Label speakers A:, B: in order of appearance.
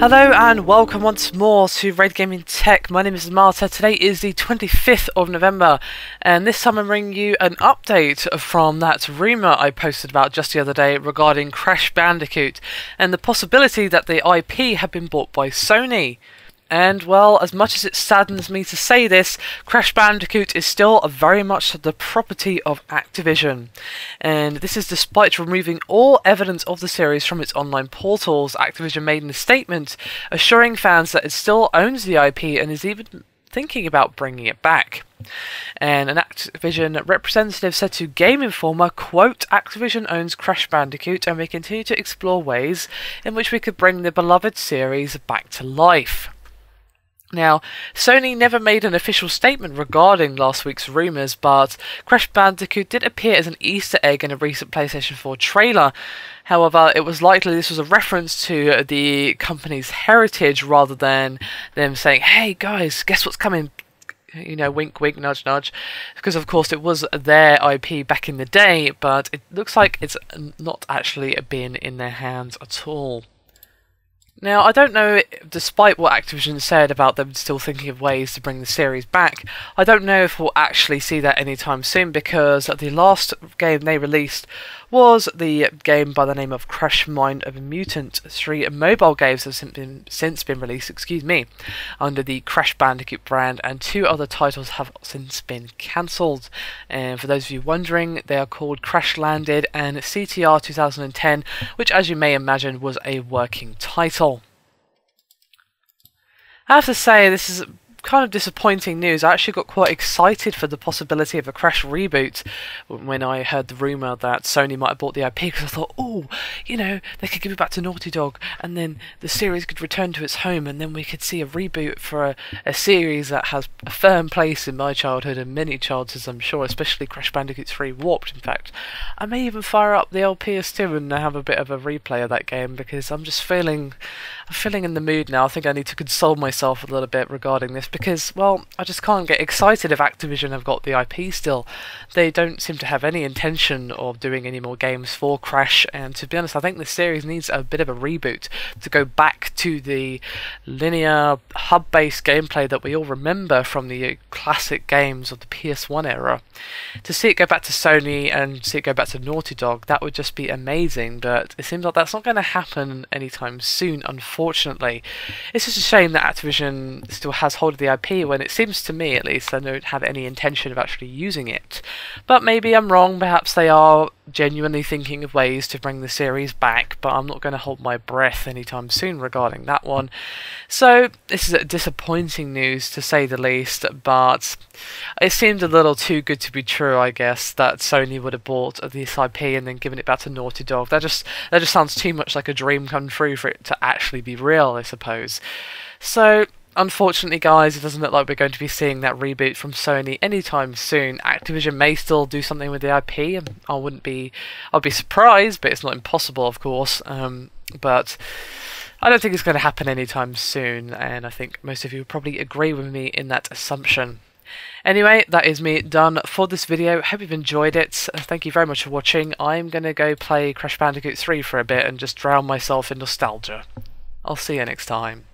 A: Hello and welcome once more to Raid Gaming Tech. My name is Marta. Today is the 25th of November and this time I'm bringing you an update from that rumour I posted about just the other day regarding Crash Bandicoot and the possibility that the IP had been bought by Sony. And well, as much as it saddens me to say this, Crash Bandicoot is still very much the property of Activision. And this is despite removing all evidence of the series from its online portals. Activision made in a statement assuring fans that it still owns the IP and is even thinking about bringing it back. And an Activision representative said to Game Informer, quote, "Activision owns Crash Bandicoot and we continue to explore ways in which we could bring the beloved series back to life." Now, Sony never made an official statement regarding last week's rumours, but Crash Bandicoot did appear as an Easter egg in a recent PlayStation 4 trailer. However, it was likely this was a reference to the company's heritage rather than them saying, "Hey guys, guess what's coming?" You know, wink wink, nudge nudge, because of course it was their IP back in the day, but it looks like it's not actually been in their hands at all. Now, I don't know, despite what Activision said about them still thinking of ways to bring the series back, I don't know if we'll actually see that anytime soon, because the last game they released was the game by the name of Crash Mind of a Mutant. 3 mobile games have since been released, under the Crash Bandicoot brand, and 2 other titles have since been cancelled. And for those of you wondering, they are called Crash Landed and CTR 2010, which, as you may imagine, was a working title. I have to say, this is kind of disappointing news. I actually got quite excited for the possibility of a Crash reboot when I heard the rumour that Sony might have bought the IP, because I thought, oh, you know, they could give it back to Naughty Dog and then the series could return to its home and then we could see a reboot for a series that has a firm place in my childhood and many childhoods, I'm sure, especially Crash Bandicoot 3 Warped. In fact, I may even fire up the old PS2 and have a bit of a replay of that game, because I'm feeling in the mood now. I think I need to console myself a little bit regarding this, because, well, I just can't get excited if Activision have got the IP still. They don't seem to have any intention of doing any more games for Crash, and to be honest, I think this series needs a bit of a reboot to go back to the linear, hub-based gameplay that we all remember from the classic games of the PS1 era. To see it go back to Sony and see it go back to Naughty Dog, that would just be amazing, but it seems like that's not going to happen anytime soon, unfortunately. It's just a shame that Activision still has hold of the IP when it seems to me, at least, they don't have any intention of actually using it. But maybe I'm wrong, perhaps they are genuinely thinking of ways to bring the series back, but I'm not going to hold my breath anytime soon regarding that one. So this is disappointing news to say the least, but it seemed a little too good to be true, I guess, that Sony would have bought this IP and then given it back to Naughty Dog. That just sounds too much like a dream come true for it to actually be real, I suppose. So unfortunately, guys, it doesn't look like we're going to be seeing that reboot from Sony anytime soon. Activision may still do something with the IP. I'll be surprised, but it's not impossible, of course. But I don't think it's going to happen anytime soon, and I think most of you would probably agree with me in that assumption. Anyway, that is me done for this video. Hope you've enjoyed it. Thank you very much for watching. I'm going to go play Crash Bandicoot 3 for a bit and just drown myself in nostalgia. I'll see you next time.